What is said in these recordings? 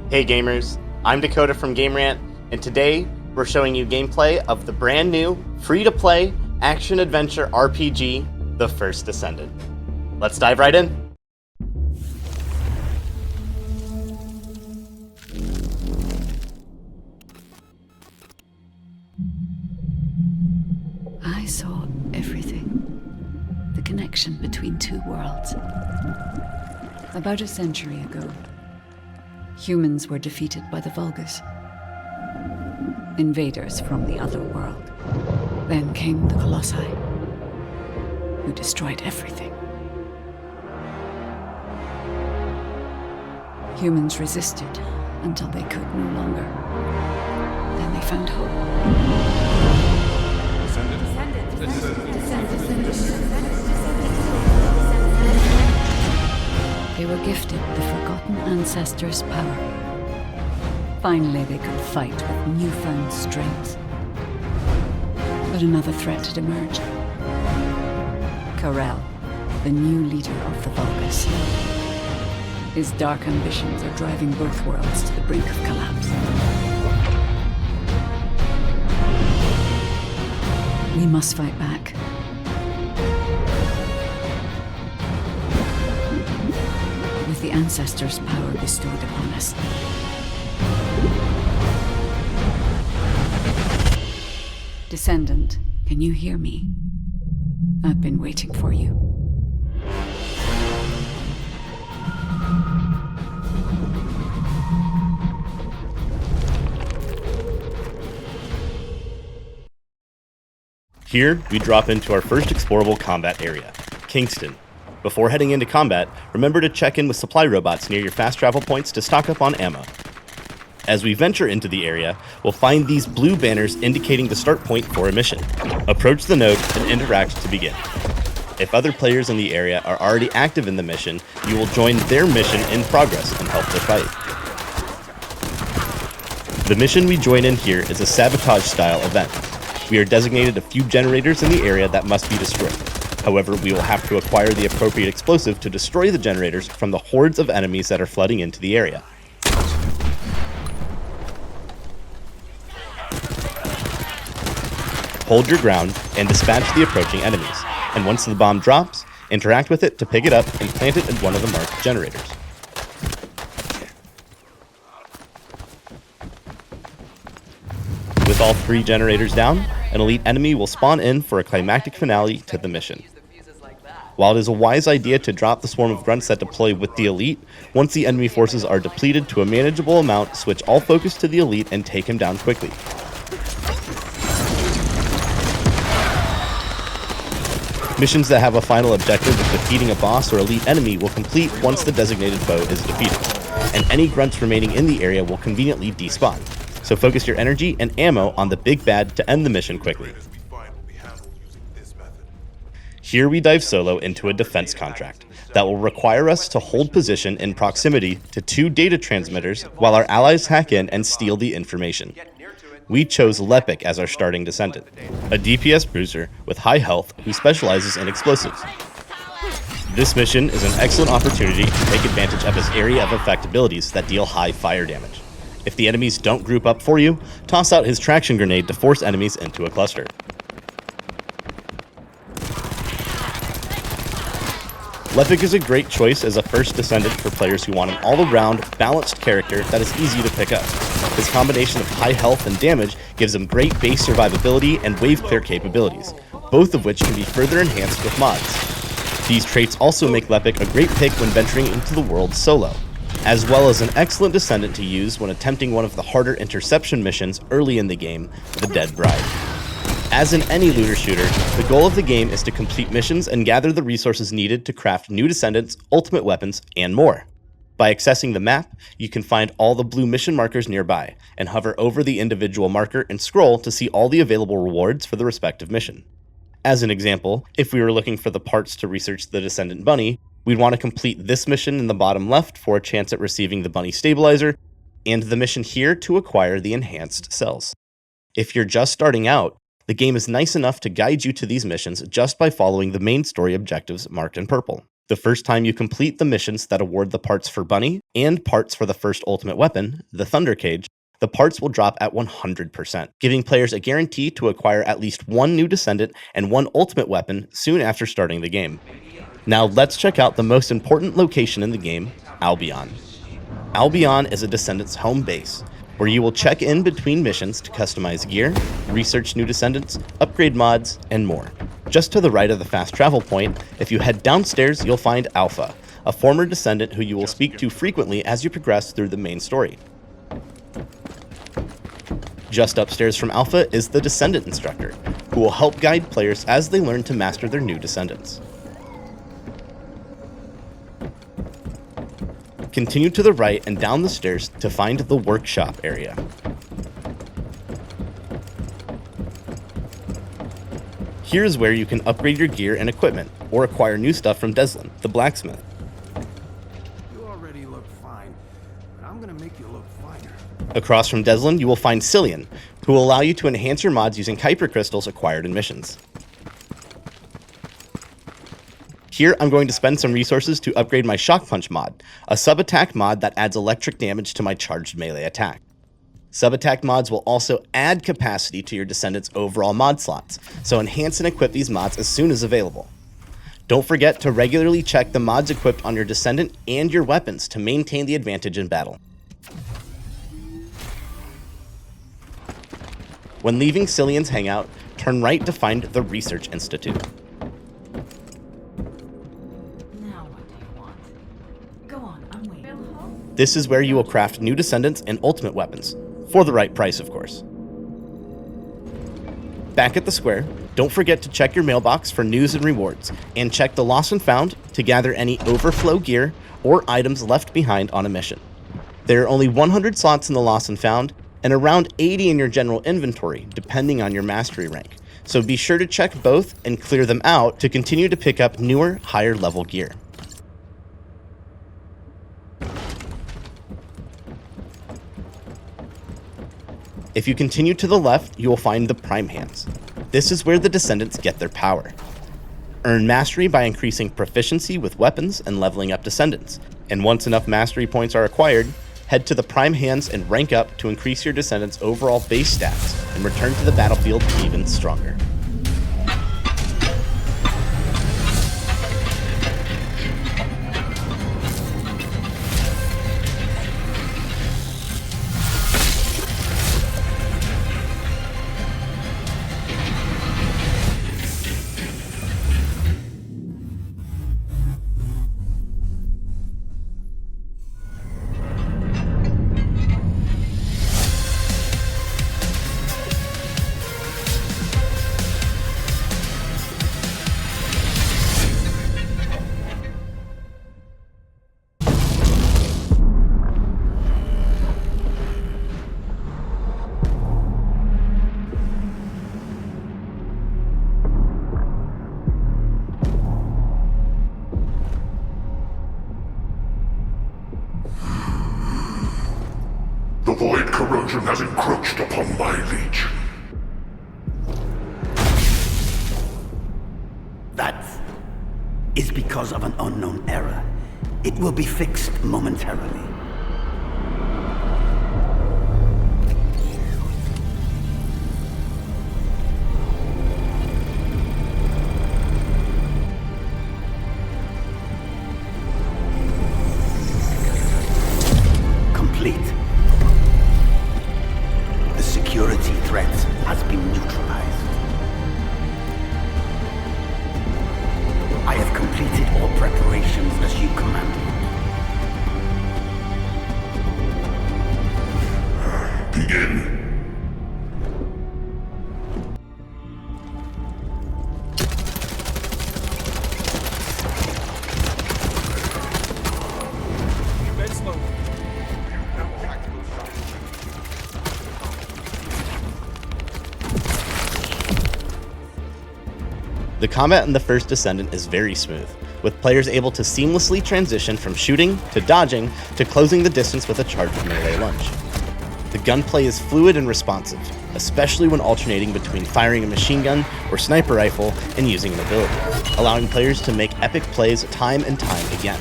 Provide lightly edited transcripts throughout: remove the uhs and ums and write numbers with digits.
Hey gamers, I'm Dakota from Game Rant, and today we're showing you gameplay of the brand new, free-to-play, action-adventure RPG, The First Descendant. Let's dive right in! I saw everything. The connection between two worlds. About a century ago, humans were defeated by the Vulgus. Invaders from the other world. Then came the Colossi, who destroyed everything. Humans resisted until they could no longer. Then they found hope. They were gifted the forgotten ancestors' power. Finally, they could fight with newfound strength. But another threat had emerged. Karel, the new leader of the Vulgus. His dark ambitions are driving both worlds to the brink of collapse. We must fight back. With the ancestors' power bestowed upon us. Descendant, can you hear me? I've been waiting for you. Here, we drop into our first explorable combat area, Kingston. Before heading into combat, remember to check in with supply robots near your fast travel points to stock up on ammo. As we venture into the area, we'll find these blue banners indicating the start point for a mission. Approach the node and interact to begin. If other players in the area are already active in the mission, you will join their mission in progress and help the fight. The mission we join in here is a sabotage-style event. We are designated a few generators in the area that must be destroyed. However, we will have to acquire the appropriate explosive to destroy the generators from the hordes of enemies that are flooding into the area. Hold your ground and dispatch the approaching enemies, and once the bomb drops, interact with it to pick it up and plant it in one of the marked generators. With all 3 generators down, an elite enemy will spawn in for a climactic finale to the mission. While it is a wise idea to drop the swarm of grunts that deploy with the elite, once the enemy forces are depleted to a manageable amount, switch all focus to the elite and take him down quickly. Missions that have a final objective of defeating a boss or elite enemy will complete once the designated foe is defeated, and any grunts remaining in the area will conveniently despawn. So focus your energy and ammo on the big bad to end the mission quickly. Here we dive solo into a defense contract that will require us to hold position in proximity to 2 data transmitters while our allies hack in and steal the information. We chose Lepic as our starting descendant, a DPS bruiser with high health who specializes in explosives. This mission is an excellent opportunity to take advantage of his area of effect abilities that deal high fire damage. If the enemies don't group up for you, toss out his traction grenade to force enemies into a cluster. Lepic is a great choice as a first descendant for players who want an all-around, balanced character that is easy to pick up. His combination of high health and damage gives him great base survivability and wave clear capabilities, both of which can be further enhanced with mods. These traits also make Lepic a great pick when venturing into the world solo, as well as an excellent descendant to use when attempting one of the harder interception missions early in the game, the Dead Bride. As in any looter shooter, the goal of the game is to complete missions and gather the resources needed to craft new descendants, ultimate weapons, and more. By accessing the map, you can find all the blue mission markers nearby, and hover over the individual marker and scroll to see all the available rewards for the respective mission. As an example, if we were looking for the parts to research the Descendant Bunny, we'd want to complete this mission in the bottom left for a chance at receiving the Bunny Stabilizer, and the mission here to acquire the enhanced cells. If you're just starting out, the game is nice enough to guide you to these missions just by following the main story objectives marked in purple. The first time you complete the missions that award the parts for Bunny and parts for the first ultimate weapon, the Thunder Cage, the parts will drop at 100%, giving players a guarantee to acquire at least one new Descendant and one ultimate weapon soon after starting the game. Now let's check out the most important location in the game, Albion. Albion is a Descendant's home base, where you will check in between missions to customize gear, research new Descendants, upgrade mods, and more. Just to the right of the fast travel point, if you head downstairs, you'll find Alpha, a former Descendant who you will speak to frequently as you progress through the main story. Just upstairs from Alpha is the Descendant Instructor, who will help guide players as they learn to master their new Descendants. Continue to the right and down the stairs to find the workshop area. Here's where you can upgrade your gear and equipment, or acquire new stuff from Deslin, the blacksmith. You already look fine, but I'm gonna make you look finer. Across from Deslin, you will find Cillian, who will allow you to enhance your mods using Kuiper crystals acquired in missions. Here, I'm going to spend some resources to upgrade my Shock Punch mod, a sub-attack mod that adds electric damage to my charged melee attack. Sub-attack mods will also add capacity to your Descendant's overall mod slots, so enhance and equip these mods as soon as available. Don't forget to regularly check the mods equipped on your Descendant and your weapons to maintain the advantage in battle. When leaving Cillian's hangout, turn right to find the Research Institute. This is where you will craft new Descendants and ultimate weapons, for the right price, of course. Back at the square, don't forget to check your mailbox for news and rewards, and check the Lost and Found to gather any overflow gear or items left behind on a mission. There are only 100 slots in the Lost and Found, and around 80 in your general inventory, depending on your mastery rank, so be sure to check both and clear them out to continue to pick up newer, higher level gear. If you continue to the left, you will find the Prime Hands. This is where the Descendants get their power. Earn mastery by increasing proficiency with weapons and leveling up Descendants, and once enough mastery points are acquired, head to the Prime Hands and rank up to increase your Descendants' overall base stats and return to the battlefield even stronger. The void corrosion has encroached upon my legion. That is because of an unknown error. It will be fixed momentarily. Complete. The security threat has been neutralized. I have completed all preparations as you commanded. Begin. The combat in the First Descendant is very smooth, with players able to seamlessly transition from shooting to dodging to closing the distance with a charged melee lunge. The gunplay is fluid and responsive, especially when alternating between firing a machine gun or sniper rifle and using an ability, allowing players to make epic plays time and time again.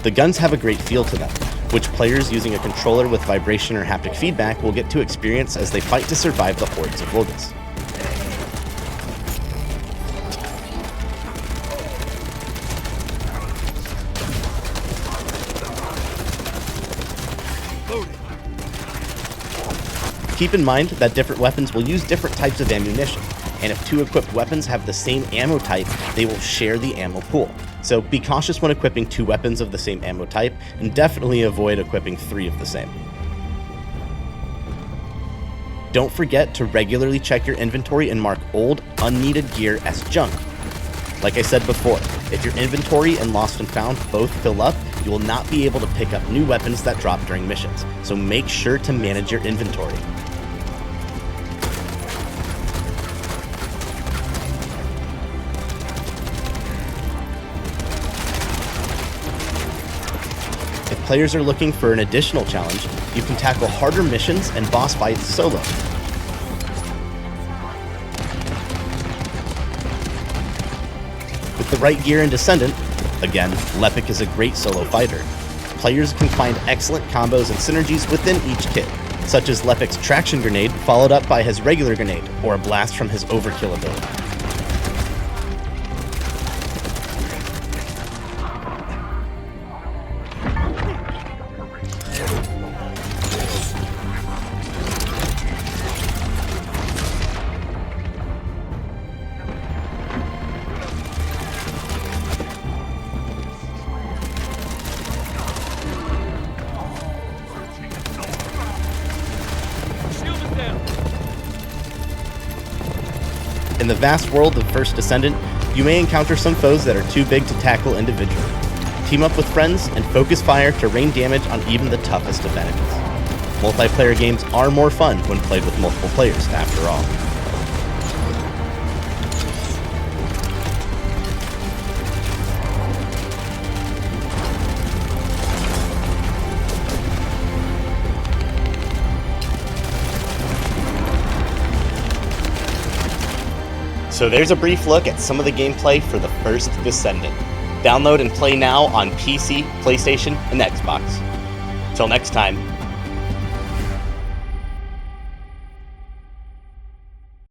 The guns have a great feel to them, which players using a controller with vibration or haptic feedback will get to experience as they fight to survive the hordes of Vulgus. Keep in mind that different weapons will use different types of ammunition, and if two equipped weapons have the same ammo type, they will share the ammo pool. So be cautious when equipping two weapons of the same ammo type, and definitely avoid equipping three of the same. Don't forget to regularly check your inventory and mark old, unneeded gear as junk. Like I said before, if your inventory and lost and found both fill up, you will not be able to pick up new weapons that drop during missions, so make sure to manage your inventory. If players are looking for an additional challenge, you can tackle harder missions and boss fights solo. With the right gear and Descendant, again, Lepic is a great solo fighter. Players can find excellent combos and synergies within each kit, such as Lepic's traction grenade followed up by his regular grenade, or a blast from his overkill ability. In the vast world of First Descendant, you may encounter some foes that are too big to tackle individually. Team up with friends and focus fire to rain damage on even the toughest of enemies. Multiplayer games are more fun when played with multiple players, after all. So there's a brief look at some of the gameplay for the First Descendant. Download and play now on PC, PlayStation, and Xbox. Till next time,